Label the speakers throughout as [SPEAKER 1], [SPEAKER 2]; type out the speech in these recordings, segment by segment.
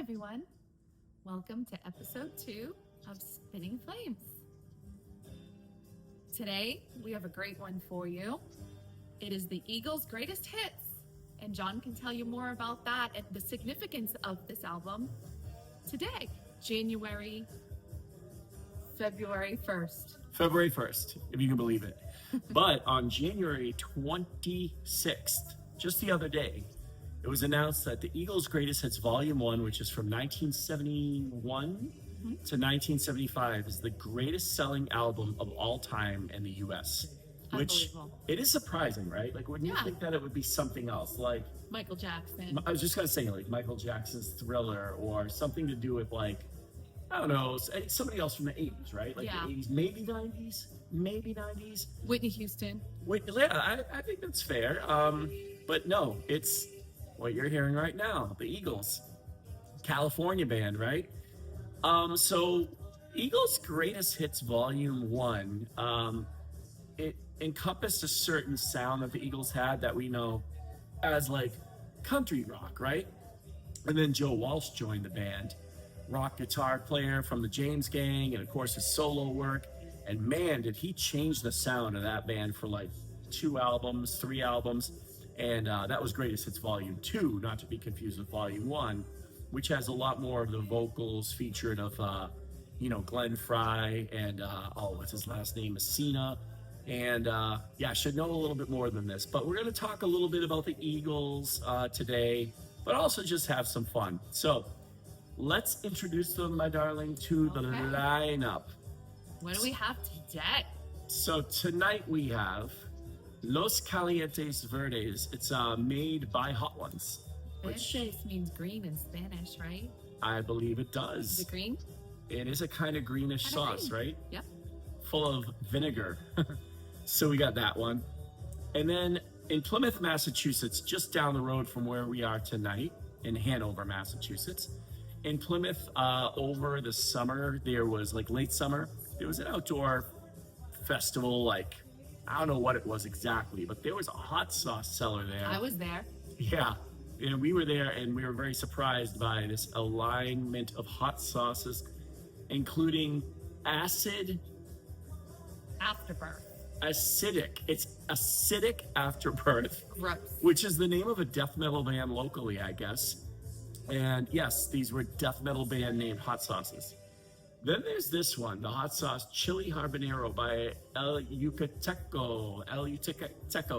[SPEAKER 1] everyone. Welcome to episode 2 of Spinning Flames. Today, we have a great one for you. It is the Eagles' greatest hits, and John can tell you more about that and the significance of this album today, February 1st.
[SPEAKER 2] February 1st, if you can believe it. But on January 26th, just the other day, it was announced that the Eagles' Greatest Hits Volume 1, which is from 1971 to 1975, is the greatest selling album of all time in the U.S. Which, it is surprising, right? Like, wouldn't you think that it would be something else? Like
[SPEAKER 1] Michael Jackson.
[SPEAKER 2] I was just going to say, like, Michael Jackson's Thriller, or something to do with, like, I don't know, somebody else from the 80s, right? Like the 80s, maybe 90s.
[SPEAKER 1] Whitney Houston.
[SPEAKER 2] Yeah, I think that's fair. But no, it's what you're hearing right now, the Eagles. California band, right? So Eagles' Greatest Hits Volume 1, it encompassed a certain sound that the Eagles had that we know as, like, country rock, right? And then Joe Walsh joined the band, rock guitar player from the James Gang, and of course his solo work. And man, did he change the sound of that band for like 3 albums. And that was Greatest Hits Volume 2, not to be confused with Volume 1, which has a lot more of the vocals featured of, Glenn Frey and, what's his last name? Messina. And I should know a little bit more than this. But we're going to talk a little bit about the Eagles today, but also just have some fun. So let's introduce them, my darling, to the lineup.
[SPEAKER 1] What do we have today?
[SPEAKER 2] So tonight we have Los Calientes Verdes. It's made by Hot Ones.
[SPEAKER 1] Verdes means green in Spanish, right?
[SPEAKER 2] I believe it does.
[SPEAKER 1] Is it green?
[SPEAKER 2] It is a kind of greenish sauce, right?
[SPEAKER 1] Yep.
[SPEAKER 2] Full of vinegar. So we got that one. And then in Plymouth, Massachusetts, just down the road from where we are tonight, in Hanover, Massachusetts, in Plymouth, over the summer, there was, like, late summer, there was an outdoor festival, like, I don't know what it was exactly, but there was a hot sauce cellar there.
[SPEAKER 1] I was there.
[SPEAKER 2] Yeah, and we were there, and we were very surprised by this alignment of hot sauces, including acid.
[SPEAKER 1] Afterbirth.
[SPEAKER 2] Acidic. It's Acidic Afterbirth.
[SPEAKER 1] Gross.
[SPEAKER 2] Which is the name of a death metal band locally, I guess. And yes, these were death metal band named hot sauces. Then there's this one, the hot sauce Chili Habanero by El Yucateco.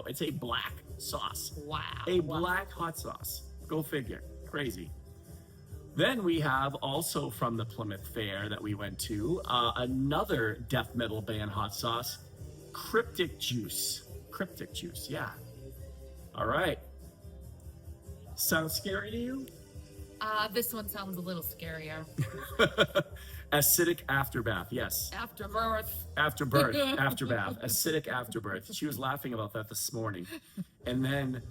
[SPEAKER 2] It's a black sauce.
[SPEAKER 1] Wow.
[SPEAKER 2] A black hot sauce. Go figure. Crazy. Then we have, also from the Plymouth Fair that we went to, another death metal band hot sauce, Cryptic Juice. Cryptic Juice, yeah. All right. Sounds scary to you?
[SPEAKER 1] This one sounds a little scarier.
[SPEAKER 2] Acidic Afterbath, yes.
[SPEAKER 1] Afterbirth.
[SPEAKER 2] Afterbath. Acidic Afterbirth. She was laughing about that this morning. And then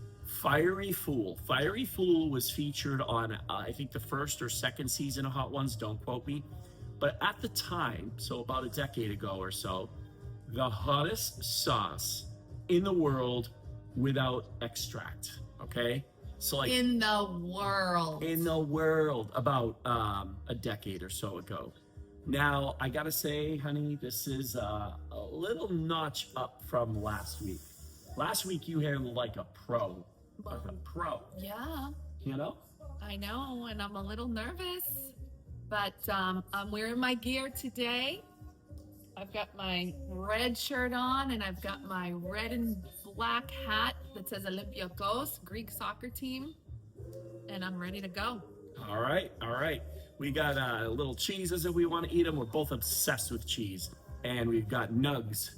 [SPEAKER 2] Fiery Fool. Fiery Fool was featured on, I think, the first or second season of Hot Ones. Don't quote me. But at the time, so about a decade ago or so, the hottest sauce in the world without extract. Okay? So, like,
[SPEAKER 1] in the world,
[SPEAKER 2] about a decade or so ago. Now, I gotta say, honey, this is a little notch up from last week. Last week you handled like a pro.
[SPEAKER 1] Yeah.
[SPEAKER 2] You know?
[SPEAKER 1] I know, and I'm a little nervous, but I'm wearing my gear today. I've got my red shirt on, and I've got my red and black hat that says Olympiacos, Greek soccer team, and I'm ready to go.
[SPEAKER 2] All right. We got little cheeses if we want to eat them. We're both obsessed with cheese. And we've got nugs,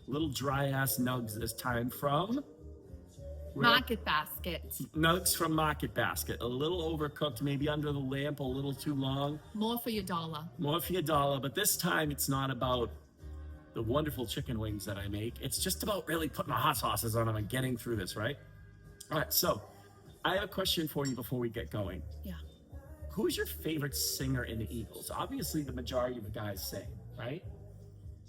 [SPEAKER 2] little dry-ass nugs this time from...
[SPEAKER 1] Market Basket.
[SPEAKER 2] Nugs from Market Basket. A little overcooked, maybe under the lamp, a little too long.
[SPEAKER 1] More for your dollar.
[SPEAKER 2] But this time it's not about the wonderful chicken wings that I make. It's just about really putting the hot sauces on them and getting through this, right? All right, so I have a question for you before we get going.
[SPEAKER 1] Yeah.
[SPEAKER 2] Who's your favorite singer in the Eagles? Obviously, the majority of the guys sing, right?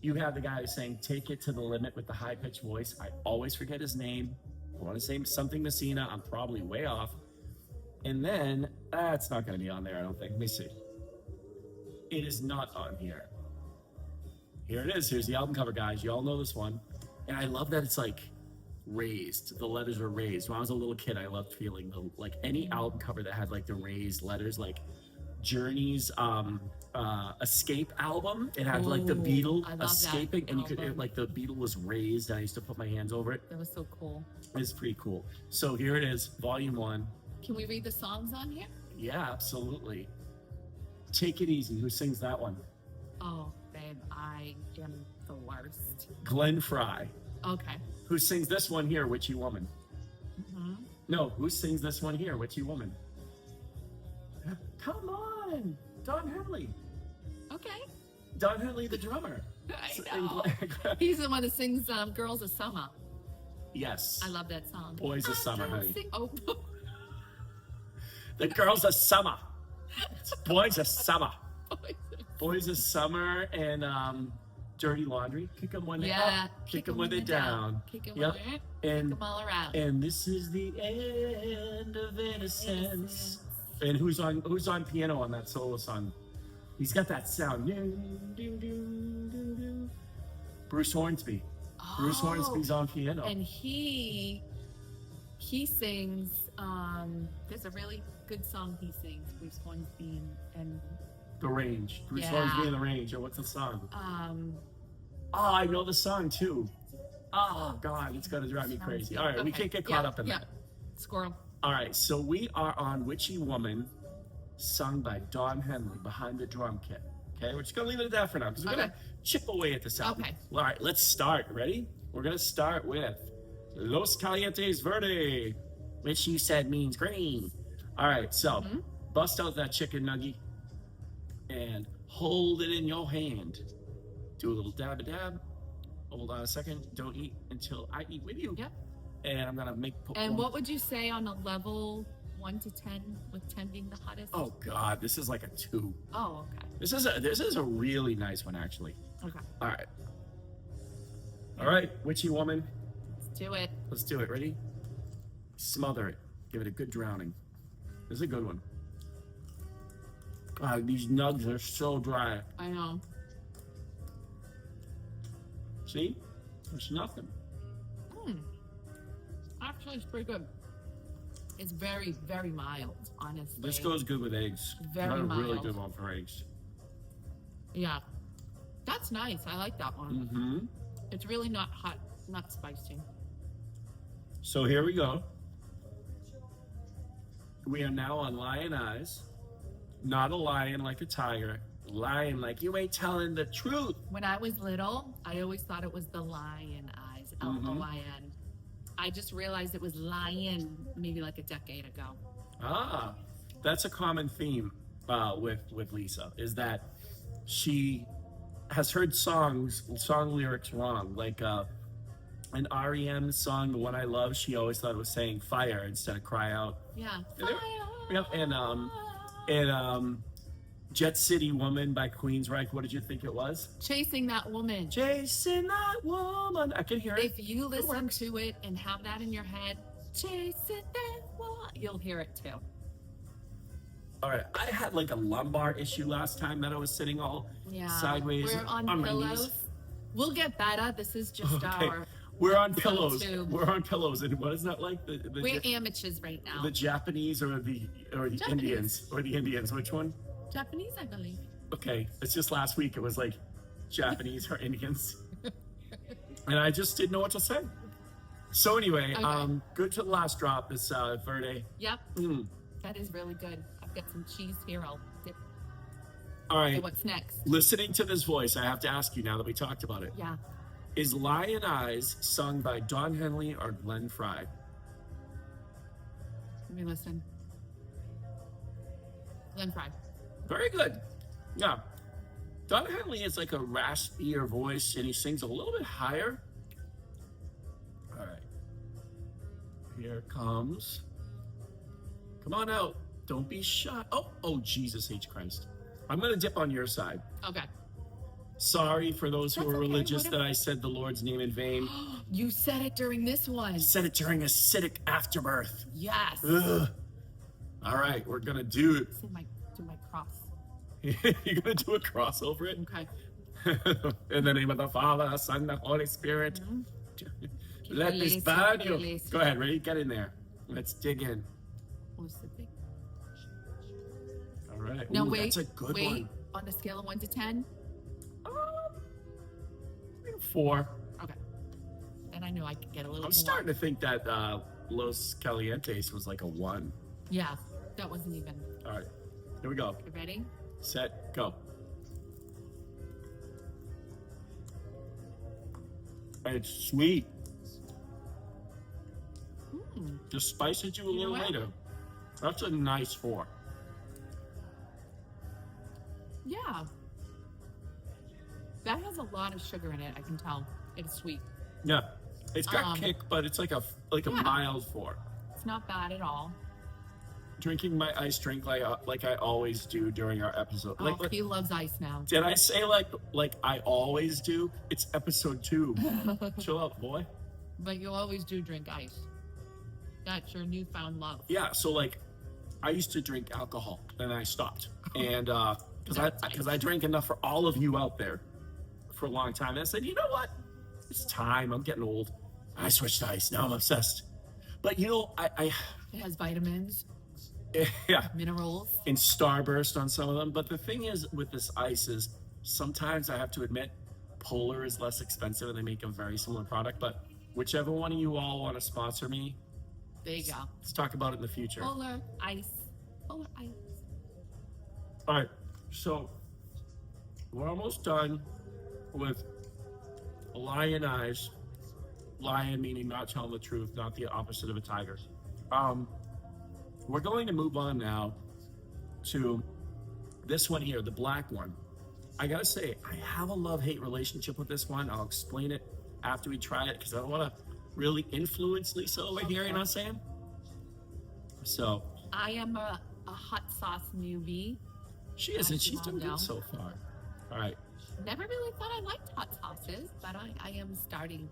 [SPEAKER 2] You have the guy who's saying, "Take It to the Limit" with the high-pitched voice. I always forget his name. I want to say something Messina. I'm probably way off. And then that's not going to be on there, I don't think. Let me see. It is not on here. Here it is. Here's the album cover, guys. You all know this one. And I love that it's like raised. The letters are raised. When I was a little kid, I loved feeling like any album cover that had like the raised letters, like Journey's Escape album. It had like the
[SPEAKER 1] Ooh,
[SPEAKER 2] beetle
[SPEAKER 1] I love that
[SPEAKER 2] escaping, and you could
[SPEAKER 1] album.
[SPEAKER 2] like the beetle was raised. And I used to put my hands over it.
[SPEAKER 1] That was so cool.
[SPEAKER 2] It's pretty cool. So here it is, Volume 1.
[SPEAKER 1] Can we read the songs on here?
[SPEAKER 2] Yeah, absolutely. Take It Easy. Who sings that one?
[SPEAKER 1] Oh, babe, I am the worst.
[SPEAKER 2] Glenn Fry.
[SPEAKER 1] Okay.
[SPEAKER 2] Who sings this one here? Witchy Woman.
[SPEAKER 1] hmm
[SPEAKER 2] No, who sings this one here? Witchy Woman. Come on, Don Henley.
[SPEAKER 1] Okay.
[SPEAKER 2] Don Henley, the drummer.
[SPEAKER 1] I know. He's the one that sings Girls of Summer.
[SPEAKER 2] Yes.
[SPEAKER 1] I love that song.
[SPEAKER 2] Boys of Summer, honey.
[SPEAKER 1] Oh,
[SPEAKER 2] The Girls of Summer. It's Boys of Summer.
[SPEAKER 1] Boys
[SPEAKER 2] Boys of Summer and Dirty Laundry. Kick them when they're
[SPEAKER 1] yeah.
[SPEAKER 2] up. Kick them when they're down.
[SPEAKER 1] Kick them
[SPEAKER 2] Yep.
[SPEAKER 1] when they're up.
[SPEAKER 2] And
[SPEAKER 1] Kick them all around.
[SPEAKER 2] and this is the end of innocence. And who's on piano on that solo song? He's got that sound. Bruce Hornsby. Bruce
[SPEAKER 1] Oh,
[SPEAKER 2] Hornsby's on piano.
[SPEAKER 1] and he sings. There's a really good song he sings. Bruce Hornsby and
[SPEAKER 2] The Range. Bruce
[SPEAKER 1] Yeah.
[SPEAKER 2] Hornsby and The Range. Or what's the song? Oh, I know the song too. Oh God, it's gonna drive me crazy. All right, we
[SPEAKER 1] Okay.
[SPEAKER 2] can't get caught
[SPEAKER 1] Yeah,
[SPEAKER 2] up in
[SPEAKER 1] yeah.
[SPEAKER 2] that.
[SPEAKER 1] Squirrel.
[SPEAKER 2] All right, so we are on Witchy Woman, sung by Don Henley behind the drum kit. Okay, we're just gonna leave it at that for now because we're gonna
[SPEAKER 1] Okay.
[SPEAKER 2] chip away at this album.
[SPEAKER 1] Okay.
[SPEAKER 2] All right, let's start. Ready? We're gonna start with Los Calientes Verde, which you said means green. All right, so
[SPEAKER 1] Mhm.
[SPEAKER 2] bust out that chicken nugget and hold it in your hand. Do a little dab a dab. Hold on a second. Don't eat until I eat with you.
[SPEAKER 1] Yep.
[SPEAKER 2] And I'm gonna put
[SPEAKER 1] And
[SPEAKER 2] one-
[SPEAKER 1] what would you say on a level 1 to 10, with 10 being the hottest?
[SPEAKER 2] Oh God, this is like a 2.
[SPEAKER 1] Oh, okay.
[SPEAKER 2] This is a really nice one actually.
[SPEAKER 1] Okay.
[SPEAKER 2] All right. All right, Witchy Woman.
[SPEAKER 1] Let's do it.
[SPEAKER 2] Let's do it. Ready? Smother it. Give it a good drowning. This is a good one. God, these nugs are so dry.
[SPEAKER 1] I know.
[SPEAKER 2] See? There's nothing.
[SPEAKER 1] Actually, it's pretty good. It's very, very mild, honestly.
[SPEAKER 2] This goes good with eggs.
[SPEAKER 1] Very
[SPEAKER 2] Not a really
[SPEAKER 1] mild.
[SPEAKER 2] good one for eggs.
[SPEAKER 1] Yeah. That's nice. I like that one.
[SPEAKER 2] Mm-hmm.
[SPEAKER 1] It's really not hot, not spicy.
[SPEAKER 2] So here we go. We are now on Lion Eyes. Not a lion like a tiger. Lion like you ain't telling the truth.
[SPEAKER 1] When I was little, I always thought it was the lion eyes, L-O-I-N. I just realized it was lion maybe like a decade ago.
[SPEAKER 2] Ah, that's a common theme with Lisa, is that she has heard song lyrics wrong. Like an REM song, the one I love, she always thought it was saying fire instead of cry out.
[SPEAKER 1] Yeah.
[SPEAKER 2] And there- Yep, and Jet City Woman by Queensryche, what did you think it was?
[SPEAKER 1] Chasing that woman.
[SPEAKER 2] Chasing that woman. I can hear it.
[SPEAKER 1] If you listen
[SPEAKER 2] works.
[SPEAKER 1] to it and have that in your head, chasing that woman, you'll hear it too.
[SPEAKER 2] All right, I had like a lumbar issue last time that I was sitting all
[SPEAKER 1] Yeah.
[SPEAKER 2] sideways
[SPEAKER 1] We're on
[SPEAKER 2] my knees.
[SPEAKER 1] pillows. We'll get better. This is just
[SPEAKER 2] Okay.
[SPEAKER 1] our.
[SPEAKER 2] We're on
[SPEAKER 1] episode
[SPEAKER 2] pillows.
[SPEAKER 1] two.
[SPEAKER 2] We're on pillows, and what is that like?
[SPEAKER 1] We're amateurs right now.
[SPEAKER 2] The Japanese or the
[SPEAKER 1] Japanese.
[SPEAKER 2] Indians or the Indians? Which one?
[SPEAKER 1] Japanese, I believe.
[SPEAKER 2] Okay, it's just last week. It was like Japanese or Indians, and I just didn't know what to say. So anyway,
[SPEAKER 1] Okay.
[SPEAKER 2] good to the last drop. This Verde.
[SPEAKER 1] Yep.
[SPEAKER 2] Mm.
[SPEAKER 1] That is really good. I've got some cheese here. I'll dip.
[SPEAKER 2] All
[SPEAKER 1] Okay,
[SPEAKER 2] right.
[SPEAKER 1] what's next?
[SPEAKER 2] Listening to this voice, I have to ask you now that we talked about it.
[SPEAKER 1] Yeah.
[SPEAKER 2] Is Lion Eyes sung by Don Henley or Glenn Fry?
[SPEAKER 1] Let me listen. Glenn Fry.
[SPEAKER 2] Very good. Yeah. Don Henley is like a raspier voice and he sings a little bit higher. All right. Here comes. Come on out. Don't be shy. Oh, Jesus H. Christ. I'm going to dip on your side.
[SPEAKER 1] Okay.
[SPEAKER 2] Sorry for those who
[SPEAKER 1] That's
[SPEAKER 2] are
[SPEAKER 1] okay,
[SPEAKER 2] religious
[SPEAKER 1] whatever.
[SPEAKER 2] that I said the Lord's name in vain.
[SPEAKER 1] You said it during this one.
[SPEAKER 2] I said it during acidic afterbirth.
[SPEAKER 1] Yes.
[SPEAKER 2] Ugh. All right, we're gonna do.
[SPEAKER 1] Say do my cross.
[SPEAKER 2] You're gonna do a cross over it.
[SPEAKER 1] Okay.
[SPEAKER 2] In the name of the Father, Son, and Holy Spirit.
[SPEAKER 1] Mhm.
[SPEAKER 2] Let this
[SPEAKER 1] Release,
[SPEAKER 2] burn you.
[SPEAKER 1] release.
[SPEAKER 2] Go ahead, ready? Get in there. Let's dig in.
[SPEAKER 1] What's the thing?
[SPEAKER 2] All right.
[SPEAKER 1] No,
[SPEAKER 2] Ooh,
[SPEAKER 1] wait.
[SPEAKER 2] that's a good
[SPEAKER 1] wait.
[SPEAKER 2] one.
[SPEAKER 1] On a scale of 1 to 10.
[SPEAKER 2] Um, 4.
[SPEAKER 1] Okay. Then I knew I could get a little
[SPEAKER 2] I'm
[SPEAKER 1] more.
[SPEAKER 2] starting to think that Los Calientes was like a 1.
[SPEAKER 1] Yeah, that wasn't even.
[SPEAKER 2] All right, here we go.
[SPEAKER 1] You ready?
[SPEAKER 2] Set, go. It's sweet.
[SPEAKER 1] Mm.
[SPEAKER 2] Just spices you a
[SPEAKER 1] You know
[SPEAKER 2] little
[SPEAKER 1] what?
[SPEAKER 2] later. That's a nice 4.
[SPEAKER 1] Yeah. That has a lot of sugar in it. I can tell. It's sweet.
[SPEAKER 2] Yeah, it's got
[SPEAKER 1] Um,
[SPEAKER 2] kick, but it's like a
[SPEAKER 1] yeah.
[SPEAKER 2] mild 4.
[SPEAKER 1] It's not bad at all.
[SPEAKER 2] Drinking my ice drink like I always do during our episode.
[SPEAKER 1] Oh,
[SPEAKER 2] Like,
[SPEAKER 1] he loves ice now.
[SPEAKER 2] did I say like I always do? It's episode 2. Chill out, boy.
[SPEAKER 1] But you always do drink ice. That's your newfound love.
[SPEAKER 2] Yeah, so like I used to drink alcohol and I stopped. And because I drank enough for all of you out there for a long time. And I said, you know what? It's time. I'm getting old. I switched to ice. Now I'm obsessed. But you know, I
[SPEAKER 1] It has vitamins,
[SPEAKER 2] yeah,
[SPEAKER 1] minerals.
[SPEAKER 2] in Starburst on some of them. But the thing is with this ice is sometimes I have to admit Polar is less expensive and they make a very similar product. But whichever one of you all want to sponsor me,
[SPEAKER 1] There you go.
[SPEAKER 2] let's talk about it in the future.
[SPEAKER 1] Polar ice. Polar ice.
[SPEAKER 2] All right, so we're almost done with lion eyes. Lion meaning not telling the truth, not the opposite of a tiger. We're going to move on now to this one here, the black one. I gotta say, I have a love-hate relationship with this one. I'll explain it after we try it because I don't want to really influence Lisa over here. You know what I'm saying? So
[SPEAKER 1] I am a hot sauce newbie.
[SPEAKER 2] she isn't.
[SPEAKER 1] As you
[SPEAKER 2] She's
[SPEAKER 1] all
[SPEAKER 2] doing
[SPEAKER 1] know.
[SPEAKER 2] good so far. All right.
[SPEAKER 1] Never really thought I liked hot sauces, but I am starting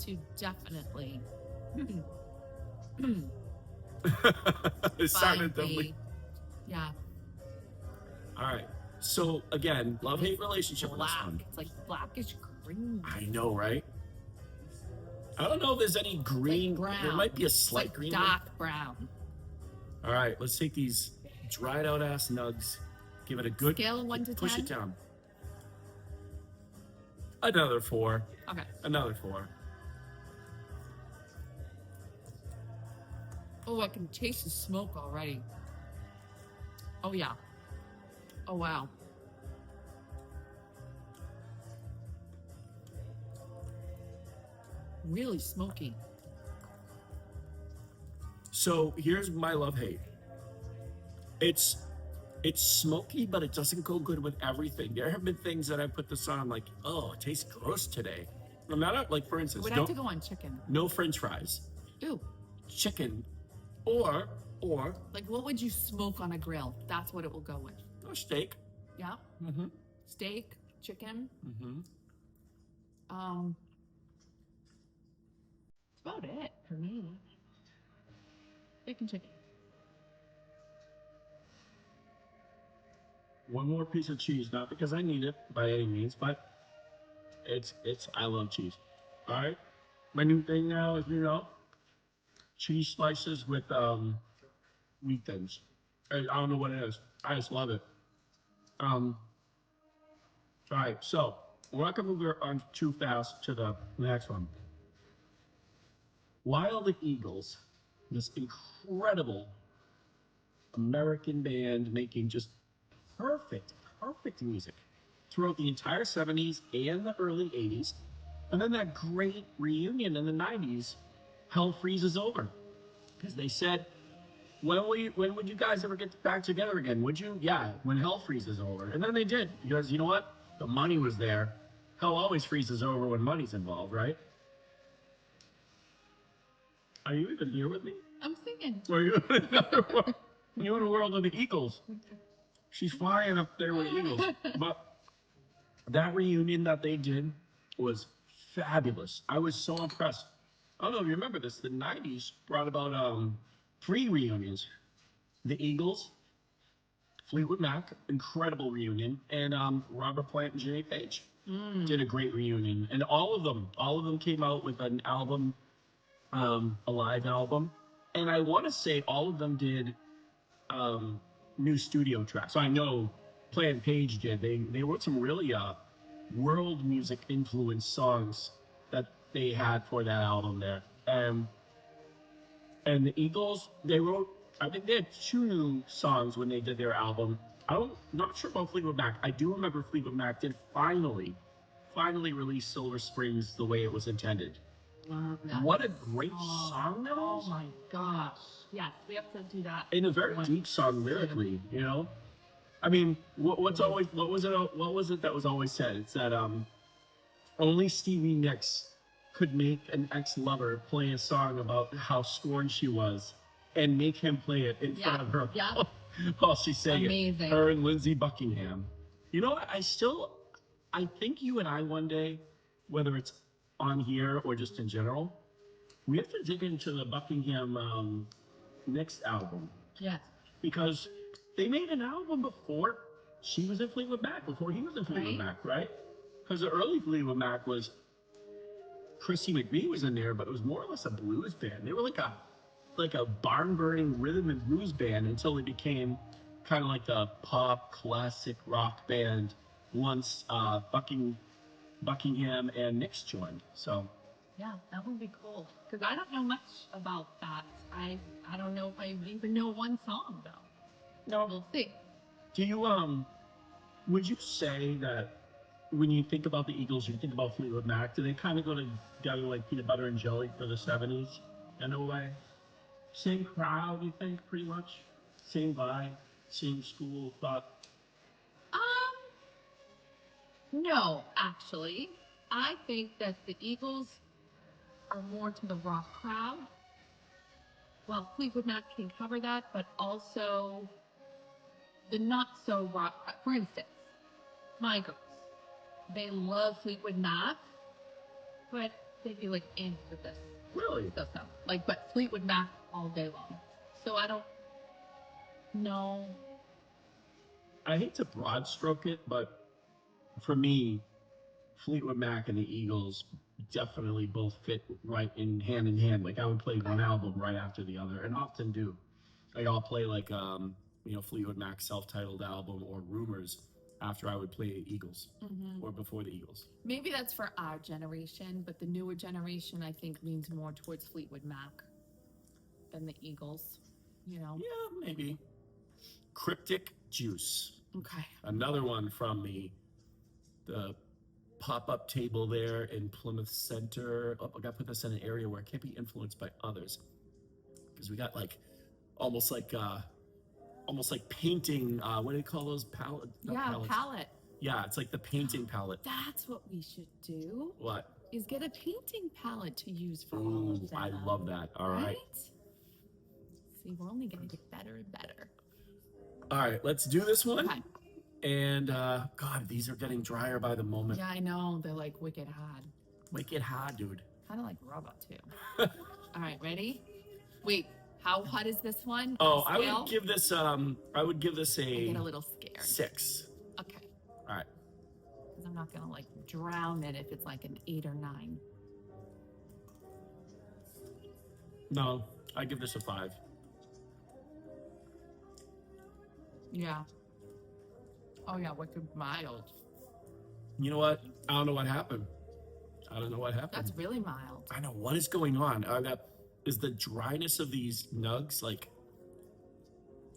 [SPEAKER 1] to definitely
[SPEAKER 2] It's starting
[SPEAKER 1] find
[SPEAKER 2] to definitely.
[SPEAKER 1] yeah,
[SPEAKER 2] All right. So again, love-hate relationship with this
[SPEAKER 1] black.
[SPEAKER 2] one.
[SPEAKER 1] It's like blackish green.
[SPEAKER 2] I know, right? I don't know if there's any green.
[SPEAKER 1] brown.
[SPEAKER 2] There might be a
[SPEAKER 1] It's
[SPEAKER 2] slight
[SPEAKER 1] like
[SPEAKER 2] green.
[SPEAKER 1] dark brown.
[SPEAKER 2] All right, let's take these dried out ass nugs. Give it a good
[SPEAKER 1] Scale of 1 to
[SPEAKER 2] push
[SPEAKER 1] 10?
[SPEAKER 2] it down. Another 4.
[SPEAKER 1] Okay.
[SPEAKER 2] Another 4.
[SPEAKER 1] Oh, I can taste the smoke already. Oh yeah. Oh wow. Really smoky.
[SPEAKER 2] So here's my love-hate. It's smoky, but it doesn't go good with everything. There have been things that I put this on, like, oh, it tastes gross today. No matter, like for
[SPEAKER 1] It
[SPEAKER 2] instance,
[SPEAKER 1] would have to go on chicken.
[SPEAKER 2] no French fries,
[SPEAKER 1] Ooh.
[SPEAKER 2] chicken, or
[SPEAKER 1] Like what would you smoke on a grill? That's what it will go with.
[SPEAKER 2] no steak.
[SPEAKER 1] Yeah.
[SPEAKER 2] Mm-hmm.
[SPEAKER 1] Steak, chicken.
[SPEAKER 2] Mm-hmm.
[SPEAKER 1] That's about it for me. Steak and chicken.
[SPEAKER 2] One more piece of cheese, not because I need it by any means, but it's I love cheese. All right, my new thing now is cheese slices with meat thins. I don't know what it is. I just love it. All right, so we're not gonna move on too fast to the next one. Wild Eagles, this incredible American band making just perfect music throughout the entire 70s and the early 80s. And then that great reunion in the 90s, Hell Freezes Over. Because they said, when would you guys ever get back together again? Would you? Yeah, when Hell Freezes Over. And then they did. Because you know what? The money was there. Hell always freezes over when money's involved, right? Are you even here with me?
[SPEAKER 1] I'm thinking.
[SPEAKER 2] Or are you in another world? You in the world of the Eagles. She's flying up there with Eagles. But that reunion that they did was fabulous. I was so impressed. I don't know if you remember this. The 90s brought about free reunions. the Eagles, Fleetwood Mac, incredible reunion, and Robert Plant and Jimmy Page did a great reunion, and all of them came out with an album, a live album, and I want to say all of them did new studio tracks. So I know Plant Page did. They wrote some really world music influenced songs that they had for that album there. And the Eagles, they wrote, I think they had two new songs when they did their album. Not sure about Fleetwood Mac. I do remember Fleetwood Mac did finally release Silver Springs the way it was intended.
[SPEAKER 1] Love that.
[SPEAKER 2] What a great song that
[SPEAKER 1] Oh
[SPEAKER 2] was.
[SPEAKER 1] my gosh. Yes, we have to do that.
[SPEAKER 2] And a very deep song lyrically, you know? I mean, what was it that was always said? It's that only Stevie Nicks could make an ex-lover play a song about how scorned she was and make him play it in front of her while she sang
[SPEAKER 1] Amazing.
[SPEAKER 2] it. Her and Lindsey Buckingham. You know what? I think you and I one day, whether it's on here or just in general, we have to dig into the Buckingham Nicks album
[SPEAKER 1] Yes.
[SPEAKER 2] because they made an album before she was in Fleetwood Mac, before he was in Fleetwood
[SPEAKER 1] Right.
[SPEAKER 2] Mac, right? Because the early Fleetwood Mac was Chrissy McVie was in there, but it was more or less a blues band. They were like a barn burning rhythm and blues band until they became kind of like a pop classic rock band once Buckingham and Nicks joined. So
[SPEAKER 1] Yeah, that would be cool. Because I don't know much about that. I don't know if I even know one song though.
[SPEAKER 2] no,
[SPEAKER 1] We'll see.
[SPEAKER 2] do you would you say that when you think about the Eagles, you think about Fleetwood Mac, do they kind of go together like peanut butter and jelly for the 70s in a way? Same crowd, you think, pretty much? Same vibe, same school thought?
[SPEAKER 1] No, actually. I think that the Eagles are more to the rock crowd. Well, Fleetwood Mac can cover that, but also the not so rock crowd. For instance, my girls, they love Fleetwood Mac, but they'd be like into this
[SPEAKER 2] Really?
[SPEAKER 1] stuff. Like, but Fleetwood Mac all day long. So I don't know.
[SPEAKER 2] I hate to broad stroke it, but for me, Fleetwood Mac and the Eagles definitely both fit right in hand. Like I would play one album right after the other, and often do. Like I'll play like Fleetwood Mac's self-titled album or Rumors after I would play Eagles or before the Eagles.
[SPEAKER 1] Maybe that's for our generation, but the newer generation, I think, leans more towards Fleetwood Mac than the Eagles. You know?
[SPEAKER 2] Yeah, maybe. Cryptic Juice.
[SPEAKER 1] Okay.
[SPEAKER 2] Another one from the pop-up table there in Plymouth Center. Oh, I got to put this in an area where it can't be influenced by others, because we got like almost like painting. What do they call those palettes?
[SPEAKER 1] Palette.
[SPEAKER 2] Yeah, it's like the painting palette.
[SPEAKER 1] That's what we should do.
[SPEAKER 2] What?
[SPEAKER 1] Is get a painting palette to use for all
[SPEAKER 2] Ooh,
[SPEAKER 1] of them.
[SPEAKER 2] I love that. All right.
[SPEAKER 1] See, we're only going to get better and better.
[SPEAKER 2] All right, let's do this one.
[SPEAKER 1] Okay.
[SPEAKER 2] And God, these are getting drier by the moment.
[SPEAKER 1] Yeah, I know. They're like wicked hard.
[SPEAKER 2] Wicked hot, dude.
[SPEAKER 1] Kind of like rubber, too. All right, ready? Wait, how hot is this one?
[SPEAKER 2] Oh,
[SPEAKER 1] On a
[SPEAKER 2] I
[SPEAKER 1] scale?
[SPEAKER 2] would give this a
[SPEAKER 1] I get a little scared.
[SPEAKER 2] 6.
[SPEAKER 1] Okay.
[SPEAKER 2] All right.
[SPEAKER 1] Because I'm not going to like drown it if it's like an 8 or 9.
[SPEAKER 2] No, I give this a 5.
[SPEAKER 1] Yeah. Oh, yeah, wicked mild.
[SPEAKER 2] You know what? I don't know what happened.
[SPEAKER 1] That's really mild.
[SPEAKER 2] I know what is going on. Is the dryness of these nugs like?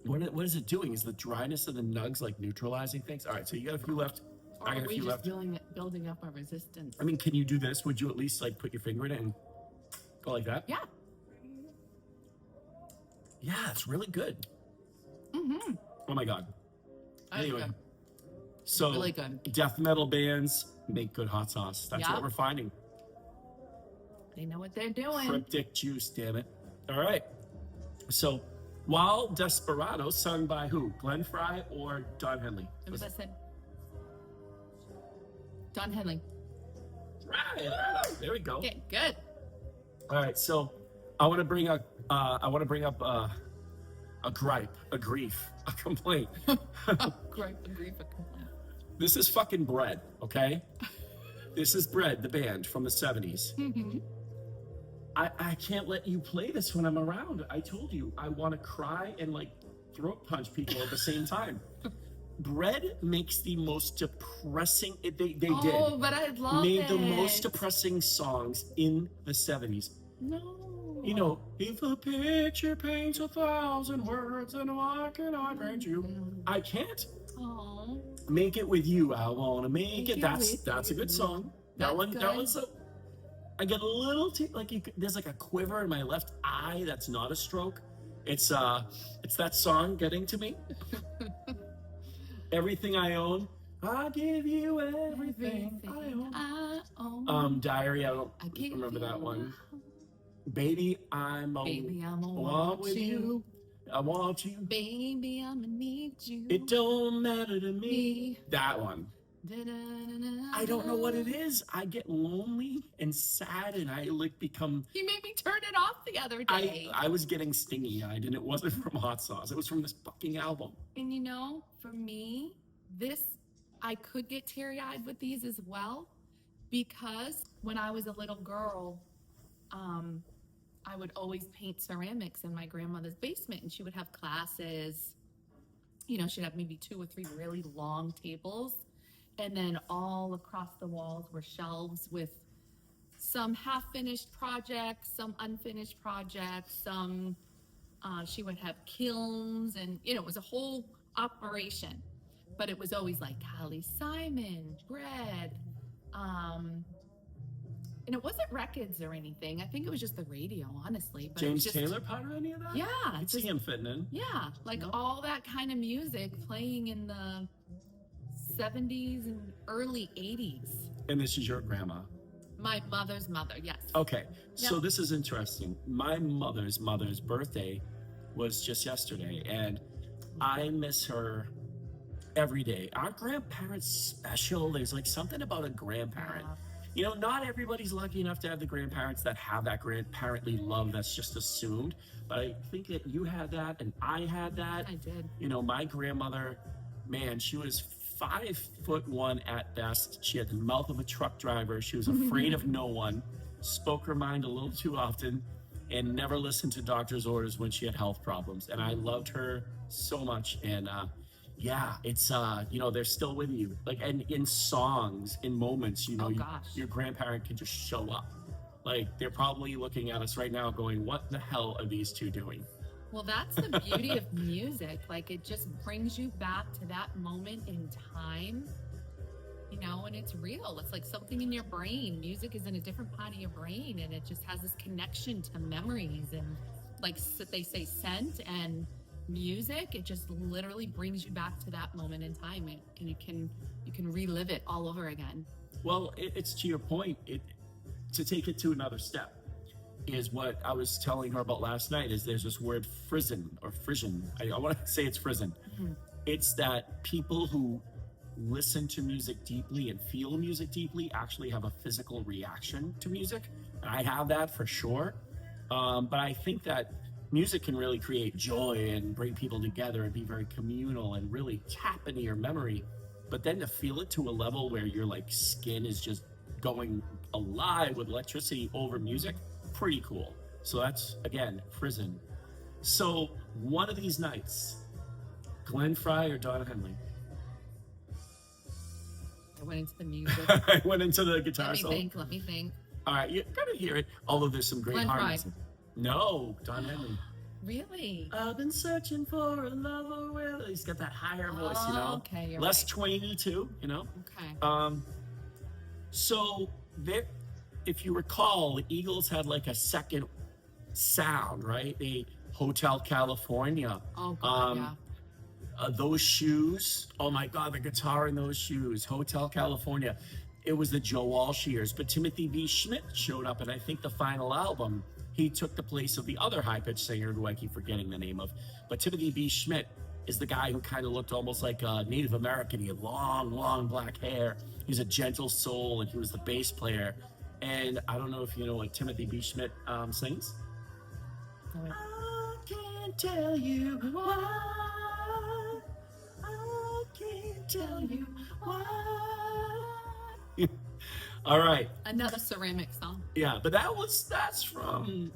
[SPEAKER 2] What is it doing? Is the dryness of the nugs like neutralizing things? All right, so you got a few left.
[SPEAKER 1] Or
[SPEAKER 2] I got
[SPEAKER 1] are
[SPEAKER 2] a
[SPEAKER 1] we
[SPEAKER 2] few
[SPEAKER 1] just
[SPEAKER 2] left.
[SPEAKER 1] building up our resistance?
[SPEAKER 2] I mean, can you do this? Would you at least like put your finger in it and go like that?
[SPEAKER 1] Yeah.
[SPEAKER 2] Yeah, it's really good.
[SPEAKER 1] Mm-hmm.
[SPEAKER 2] Oh my god. Anyway,
[SPEAKER 1] Good.
[SPEAKER 2] so
[SPEAKER 1] Really good.
[SPEAKER 2] death metal bands make good hot sauce. That's
[SPEAKER 1] Yeah.
[SPEAKER 2] what we're finding.
[SPEAKER 1] They know what they're doing.
[SPEAKER 2] Cryptic Juice, damn it. All right. So, while Desperado, sung by who? Glenn Fry or Don Henley?
[SPEAKER 1] Listen. Don Henley.
[SPEAKER 2] Right. There we go.
[SPEAKER 1] Okay, good.
[SPEAKER 2] All right. So, I want to bring up a gripe, a grief, a complaint.
[SPEAKER 1] Gripe, a grief, a complaint.
[SPEAKER 2] This is fucking Bread, okay? This is Bread, the band from the 70s.
[SPEAKER 1] Mm-hmm.
[SPEAKER 2] I can't let you play this when I'm around. I told you, I want to cry and like throat punch people at the same time. Bread makes the most depressing, they
[SPEAKER 1] Oh,
[SPEAKER 2] did,
[SPEAKER 1] but I love
[SPEAKER 2] made
[SPEAKER 1] it.
[SPEAKER 2] the most depressing songs in the 70s.
[SPEAKER 1] No.
[SPEAKER 2] You know, if a picture paints 1,000 words, then why can I paint you? I can't.
[SPEAKER 1] Oh.
[SPEAKER 2] Make It With You, I Wanna Make
[SPEAKER 1] Make
[SPEAKER 2] It.
[SPEAKER 1] It
[SPEAKER 2] That's a
[SPEAKER 1] With
[SPEAKER 2] good
[SPEAKER 1] You.
[SPEAKER 2] song.
[SPEAKER 1] That's
[SPEAKER 2] That
[SPEAKER 1] good.
[SPEAKER 2] one's I get a little there's like a quiver in my left eye that's not a stroke. It's that song getting to me. Everything I Own. I give you everything I own. Diary, I don't
[SPEAKER 1] give
[SPEAKER 2] remember
[SPEAKER 1] you
[SPEAKER 2] that one. Baby, I'm
[SPEAKER 1] Baby, I'ma
[SPEAKER 2] want with you. I want you.
[SPEAKER 1] Baby, I'ma need you.
[SPEAKER 2] It don't matter to me.
[SPEAKER 1] Me.
[SPEAKER 2] That one. I don't know what it is. I get lonely and sad, and I like become.
[SPEAKER 1] You made me turn it off the other day.
[SPEAKER 2] I was getting stingy-eyed, and it wasn't from hot sauce. It was from this fucking album.
[SPEAKER 1] And you know, for me, I could get teary-eyed with these as well, because when I was a little girl, I would always paint ceramics in my grandmother's basement, and she would have classes. You know, she'd have maybe 2 or 3 really long tables, and then all across the walls were shelves with some half-finished projects, some unfinished projects, some she would have kilns, and you know, it was a whole operation. But it was always like Carly Simon, Bread, and it wasn't records or anything. I think it was just the radio, honestly. But
[SPEAKER 2] James
[SPEAKER 1] just,
[SPEAKER 2] Taylor part of any of that?
[SPEAKER 1] Yeah,
[SPEAKER 2] I could see him fitting in.
[SPEAKER 1] yeah, like
[SPEAKER 2] No?
[SPEAKER 1] all that kind of music playing in the 70s and early 80s.
[SPEAKER 2] And this is your grandma.
[SPEAKER 1] My mother's mother, yes.
[SPEAKER 2] Okay, so
[SPEAKER 1] Yep.
[SPEAKER 2] this is interesting. My mother's birthday was just yesterday, and I miss her every day. Our grandparents special. There's like something about a grandparent.
[SPEAKER 1] Yeah.
[SPEAKER 2] You know, not everybody's lucky enough to have the grandparents that have that grandparently love that's just assumed. But I think that you had that, and I had that.
[SPEAKER 1] I did.
[SPEAKER 2] You know, my grandmother, man, she was 5'1" at best. She had the mouth of a truck driver. She was afraid of no one, spoke her mind a little too often, and never listened to doctor's orders when she had health problems. And I loved her so much. And yeah, it's you know, they're still with you. Like, and in songs, in moments, you know,
[SPEAKER 1] Oh, gosh.
[SPEAKER 2] your grandparent can just show up. Like, they're probably looking at us right now going, what the hell are these two doing?
[SPEAKER 1] Well, that's the beauty of music. Like, it just brings you back to that moment in time, you know, and it's real. It's like something in your brain. Music is in a different part of your brain, and it just has this connection to memories. And like they say, scent and music, it just literally brings you back to that moment in time, and you can relive it all over again.
[SPEAKER 2] Well, it's to your point. To take it to another step is what I was telling her about last night. Is there's this word frizzen or frisson. I want to say it's frizzen.
[SPEAKER 1] Mhm.
[SPEAKER 2] It's that people who listen to music deeply and feel music deeply actually have a physical reaction to music. And I have that for sure. But I think that music can really create joy and bring people together and be very communal and really tap into your memory. But then to feel it to a level where your like skin is just going alive with electricity over music, pretty cool. So that's, again, frizzen. So one of these nights, Glenn Frey or Don Henley?
[SPEAKER 1] I went into the music.
[SPEAKER 2] I went into the guitar
[SPEAKER 1] Let me
[SPEAKER 2] solo.
[SPEAKER 1] think. Let me think.
[SPEAKER 2] All right, you're gonna hear it. Although there's some great
[SPEAKER 1] Glenn
[SPEAKER 2] harmonies.
[SPEAKER 1] Frey.
[SPEAKER 2] No, Don Henley.
[SPEAKER 1] Really?
[SPEAKER 2] I've been searching for a lover with. He's got that higher voice, you
[SPEAKER 1] Oh,
[SPEAKER 2] know.
[SPEAKER 1] okay, you're
[SPEAKER 2] Less
[SPEAKER 1] right.
[SPEAKER 2] twangy too, you know.
[SPEAKER 1] Okay.
[SPEAKER 2] So there, if you recall, the Eagles had like a second sound, right? The Hotel California.
[SPEAKER 1] Oh God,
[SPEAKER 2] um,
[SPEAKER 1] yeah.
[SPEAKER 2] Those shoes. Oh my God, the guitar in those shoes. Hotel California. It was the Joe Walsh years, but Timothy B. Schmidt showed up, and I think the final album, he took the place of the other high-pitched singer who I keep forgetting the name of. But Timothy B. Schmidt is the guy who kind of looked almost like a Native American. He had long black hair. He's a gentle soul, and he was the bass player. And I don't know if you know what Timothy B. Schmidt sings.
[SPEAKER 1] No,
[SPEAKER 2] I can't can't tell you why. I can't tell you why. All right.
[SPEAKER 1] Another ceramic song.
[SPEAKER 2] Yeah, but that's from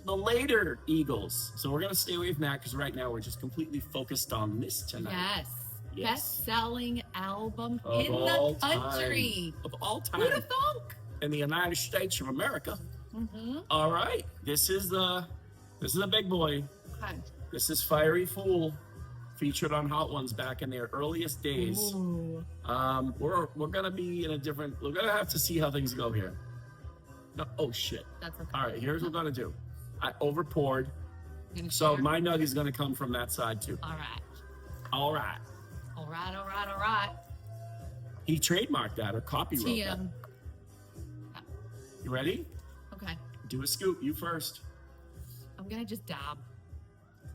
[SPEAKER 2] the later Eagles. So we're gonna stay away from that because right now we're just completely focused on this tonight.
[SPEAKER 1] Yes.
[SPEAKER 2] Yes.
[SPEAKER 1] Best-selling album
[SPEAKER 2] Of
[SPEAKER 1] in
[SPEAKER 2] all
[SPEAKER 1] the country.
[SPEAKER 2] Of all
[SPEAKER 1] Who'd
[SPEAKER 2] time
[SPEAKER 1] have thunk?
[SPEAKER 2] in the United States of America.
[SPEAKER 1] Mm-hmm.
[SPEAKER 2] All right, this is a big boy.
[SPEAKER 1] Okay.
[SPEAKER 2] This is Fiery Fool, featured on Hot Ones back in their earliest days.
[SPEAKER 1] Ooh.
[SPEAKER 2] We're gonna be in a different. We're gonna have to see how things go here. No, oh shit.
[SPEAKER 1] That's okay.
[SPEAKER 2] All right, here's what we're gonna do. I over poured,
[SPEAKER 1] I'm gonna
[SPEAKER 2] so
[SPEAKER 1] share.
[SPEAKER 2] my nug is gonna come from that side too.
[SPEAKER 1] All right.
[SPEAKER 2] All right.
[SPEAKER 1] All right. All right. All right.
[SPEAKER 2] He trademarked that or copyright that.
[SPEAKER 1] TM.
[SPEAKER 2] You ready?
[SPEAKER 1] Okay.
[SPEAKER 2] Do a scoop. You first.
[SPEAKER 1] I'm gonna just dab.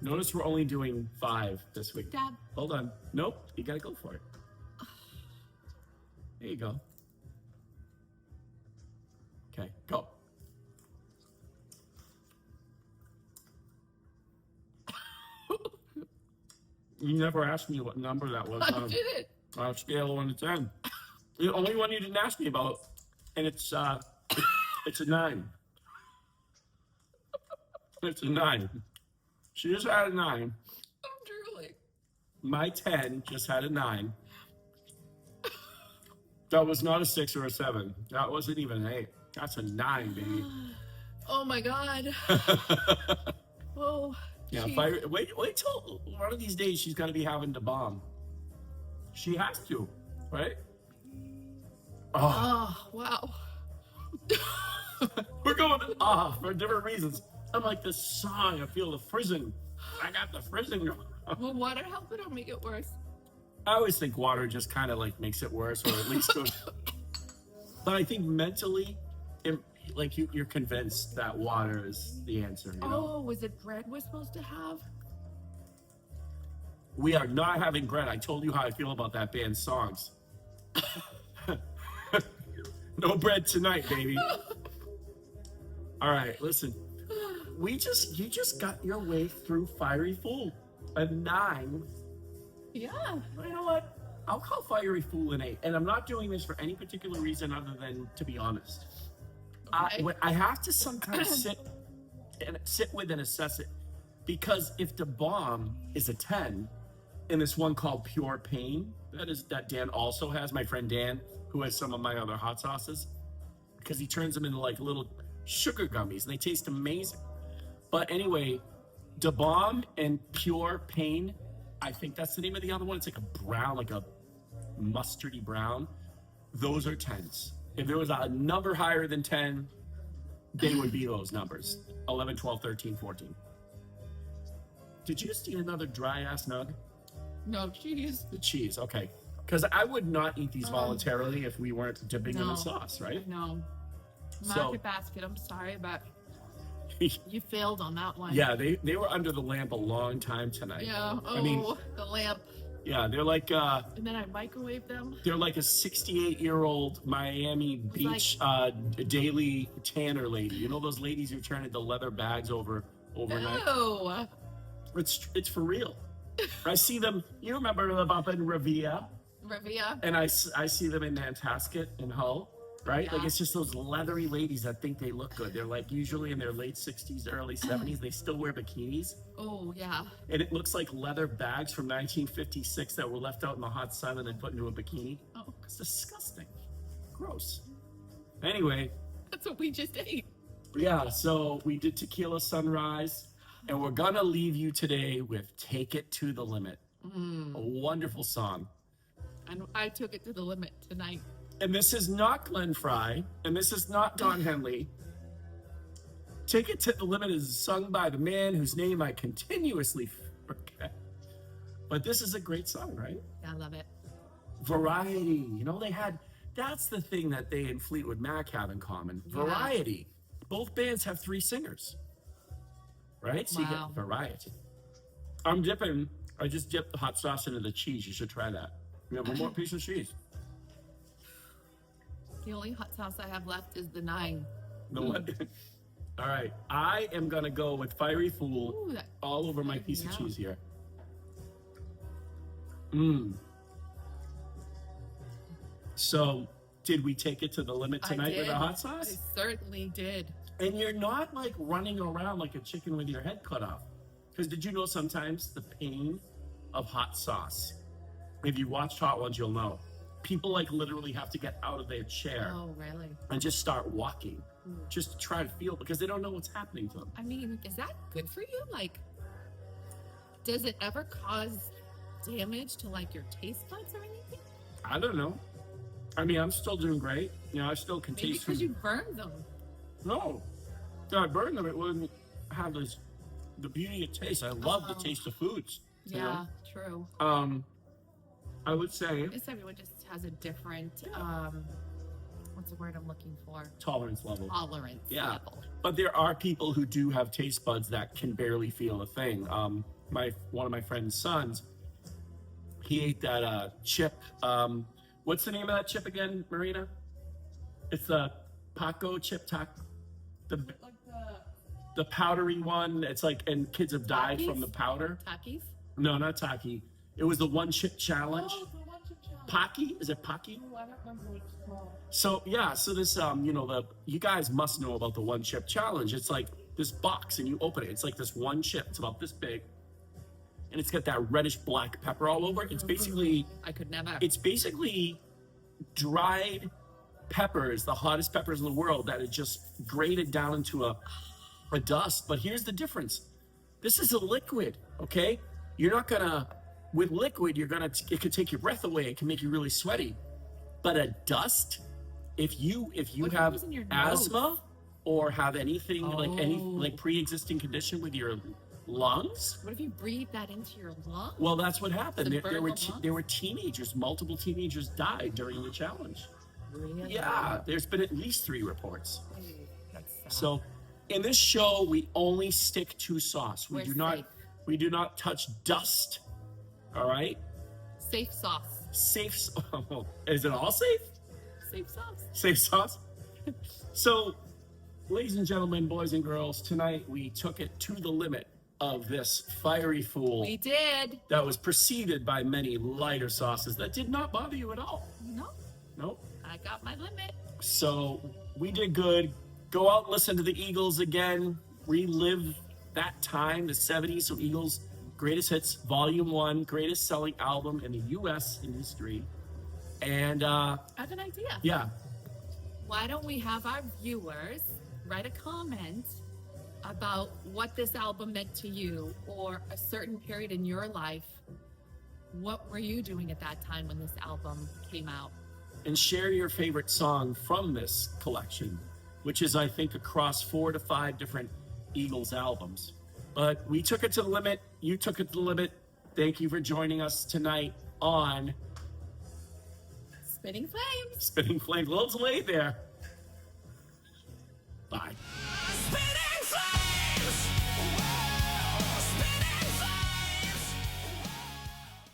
[SPEAKER 2] Notice we're only doing 5 this week.
[SPEAKER 1] Dab.
[SPEAKER 2] Hold on. Nope. You gotta go for it. There you go. Okay, go. You never asked me what number that was
[SPEAKER 1] I
[SPEAKER 2] on
[SPEAKER 1] did it.
[SPEAKER 2] a scale of 1 to 10. The only one you didn't ask me about, and it's a 9. It's a 9. She just had a 9.
[SPEAKER 1] I'm drooling.
[SPEAKER 2] My 10 just had a 9. That was not a 6 or a 7. That wasn't even an 8. That's a 9, baby.
[SPEAKER 1] Oh my god. Oh.
[SPEAKER 2] Yeah,
[SPEAKER 1] geez.
[SPEAKER 2] wait till one of these days she's gonna be having to bomb. She has to, right? Oh,
[SPEAKER 1] Oh wow.
[SPEAKER 2] we're going for different reasons. I'm like this song. I feel the frizzing. I got the frizzing.
[SPEAKER 1] Will water help it or make it worse?
[SPEAKER 2] I always think water just kind of like makes it worse, or at least goes. But I think mentally, you're convinced that water is the answer. You know?
[SPEAKER 1] Oh, was it bread we're supposed to have?
[SPEAKER 2] We are not having bread. I told you how I feel about that band's songs. No bread tonight, baby. All right, listen. You just got your way through Fiery Fool. A 9.
[SPEAKER 1] Yeah.
[SPEAKER 2] You know what? I'll call Fiery Fool an 8. And I'm not doing this for any particular reason other than to be honest.
[SPEAKER 1] Okay.
[SPEAKER 2] I have to sometimes sit with and assess it. Because if the bomb is a 10, and this one called Pure Pain, that Dan also has, my friend Dan, who has some of my other hot sauces, because he turns them into like little sugar gummies, and they taste amazing. But anyway, Da Bomb and Pure Pain, I think that's the name of the other one. It's like a brown, like a mustardy brown. Those are 10s. If there was a number higher than 10, they would be those numbers. 11, 12, 13, 14. Did you just eat another dry ass nug?
[SPEAKER 1] No cheese.
[SPEAKER 2] The cheese, okay. Because I would not eat these voluntarily if we weren't dipping them in sauce, right?
[SPEAKER 1] No.
[SPEAKER 2] So-
[SPEAKER 1] Market basket. I'm sorry, but you failed on that one.
[SPEAKER 2] Yeah, they were under the lamp a long time tonight.
[SPEAKER 1] Yeah. Oh,
[SPEAKER 2] I mean,
[SPEAKER 1] the lamp.
[SPEAKER 2] yeah, they're like
[SPEAKER 1] And then I microwaved them.
[SPEAKER 2] a 68-year-old Miami Beach daily tanner lady. You know those ladies who turn into leather bags overnight?
[SPEAKER 1] No.
[SPEAKER 2] It's for real. I see them. You remember them up in Revere,
[SPEAKER 1] Revia.
[SPEAKER 2] and I see them in Nantasket and Hull, right?
[SPEAKER 1] Yeah.
[SPEAKER 2] Like it's just those leathery ladies that think they look good. They're like usually in their late 60s, early 70s. They still wear bikinis,
[SPEAKER 1] Oh yeah.
[SPEAKER 2] and it looks like leather bags from 1956 that were left out in the hot sun and then put into a bikini.
[SPEAKER 1] Oh,
[SPEAKER 2] It's disgusting, gross. Anyway,
[SPEAKER 1] that's what we just ate.
[SPEAKER 2] yeah. So we did Tequila Sunrise. And we're gonna leave you today with Take It to the Limit. A wonderful song.
[SPEAKER 1] And I took it to the limit tonight.
[SPEAKER 2] And this is not Glenn Fry, and this is not Don Henley. Take It to the Limit is sung by the man whose name I continuously forget. But this is a great song, right?
[SPEAKER 1] I love it.
[SPEAKER 2] Variety. You know, that's the thing that they and Fleetwood Mac have in common.
[SPEAKER 1] Yeah.
[SPEAKER 2] Variety. Both bands have 3 singers. Right? So you
[SPEAKER 1] Wow.
[SPEAKER 2] get variety. I just dipped the hot sauce into the cheese. You should try that. You have one more piece of cheese.
[SPEAKER 1] The only hot sauce I have left is the 9.
[SPEAKER 2] The what? All right. I am going to go with Fiery Fool
[SPEAKER 1] Ooh, that,
[SPEAKER 2] all over my piece of
[SPEAKER 1] yum.
[SPEAKER 2] cheese here. Mmm. So, did we take it to the limit tonight with the hot
[SPEAKER 1] I
[SPEAKER 2] sauce?
[SPEAKER 1] certainly did.
[SPEAKER 2] And you're not like running around like a chicken with your head cut off. Because did you know sometimes the pain of hot sauce? If you watched Hot Ones, you'll know. People like literally have to get out of their chair
[SPEAKER 1] Oh, really?
[SPEAKER 2] and just start walking
[SPEAKER 1] Ooh.
[SPEAKER 2] just to try to feel because they don't know what's happening to them.
[SPEAKER 1] I mean, is that good for you? Like, does it ever cause damage to like your taste buds or anything?
[SPEAKER 2] I don't know. I mean, I'm still doing great. You know, I still can
[SPEAKER 1] Maybe
[SPEAKER 2] taste
[SPEAKER 1] because
[SPEAKER 2] food.
[SPEAKER 1] you burned them.
[SPEAKER 2] No. If I burned them, it wouldn't have the beauty of taste. I love the
[SPEAKER 1] Oh.
[SPEAKER 2] taste of foods. you
[SPEAKER 1] Yeah,
[SPEAKER 2] know?
[SPEAKER 1] true.
[SPEAKER 2] I would say
[SPEAKER 1] I guess everyone just has a different, what's the word I'm looking for?
[SPEAKER 2] tolerance level.
[SPEAKER 1] Tolerance
[SPEAKER 2] Yeah.
[SPEAKER 1] level.
[SPEAKER 2] But there are people who do have taste buds that can barely feel a thing. One of my friend's sons, he ate that chip. What's the name of that chip again, Marina? It's the Paco chip tac.
[SPEAKER 1] Like
[SPEAKER 2] The powdery one. It's like, and kids have died
[SPEAKER 1] Takis?
[SPEAKER 2] from the powder.
[SPEAKER 1] Takis?
[SPEAKER 2] No, not Taki. It was the one chip challenge.
[SPEAKER 3] Oh, the one chip challenge.
[SPEAKER 2] Pocky? Is it Pocky?
[SPEAKER 3] Ooh, I don't remember what it's called.
[SPEAKER 2] So yeah, so this you guys must know about the one chip challenge. It's like this box and you open it. It's like this one chip. It's about this big. And it's got that reddish black pepper all over it. It's basically dried peppers, the hottest peppers in the world that is just grated down into a dust. But here's the difference. This is a liquid, okay? You're not gonna with liquid, it could take your breath away. It can make you really sweaty. But a dust, if you
[SPEAKER 1] What if it
[SPEAKER 2] have
[SPEAKER 1] goes in your nose?
[SPEAKER 2] asthma or have anything any
[SPEAKER 1] Oh.
[SPEAKER 2] pre-existing condition with your lungs,
[SPEAKER 1] What if you breathe that into your lungs?
[SPEAKER 2] well, that's what happened.
[SPEAKER 1] Does it
[SPEAKER 2] There
[SPEAKER 1] burn
[SPEAKER 2] were
[SPEAKER 1] the lungs?
[SPEAKER 2] there were teenagers, multiple teenagers died during the challenge.
[SPEAKER 1] Really?
[SPEAKER 2] Yeah, there's been at least 3 reports.
[SPEAKER 1] That's sad.
[SPEAKER 2] So, in this show, we only stick to sauce.
[SPEAKER 1] We're safe.
[SPEAKER 2] We do not touch dust. All right,
[SPEAKER 1] Safe sauce.
[SPEAKER 2] safe. Is it all safe?
[SPEAKER 1] Safe sauce.
[SPEAKER 2] Safe sauce. So, ladies and gentlemen, boys and girls, tonight we took it to the limit of this Fiery Fool
[SPEAKER 1] We did.
[SPEAKER 2] that was preceded by many lighter sauces that did not bother you at all.
[SPEAKER 1] No,
[SPEAKER 2] Nope.
[SPEAKER 1] I got my limit.
[SPEAKER 2] So we did good. Go out and listen to the Eagles again. Relive that time, the 70s. So Eagles Greatest Hits, Volume 1, greatest selling album in the U.S. in history. And
[SPEAKER 1] I have an idea.
[SPEAKER 2] yeah,
[SPEAKER 1] Why don't we have our viewers write a comment about what this album meant to you or a certain period in your life? What were you doing at that time when this album came out?
[SPEAKER 2] and share your favorite song from this collection, which is, I think, across 4 to 5 different Eagles albums. But we took it to the limit. You took it to the limit. Thank you for joining us tonight on
[SPEAKER 1] Spitting Flames.
[SPEAKER 2] Spinning Flames. A little delayed there. Bye.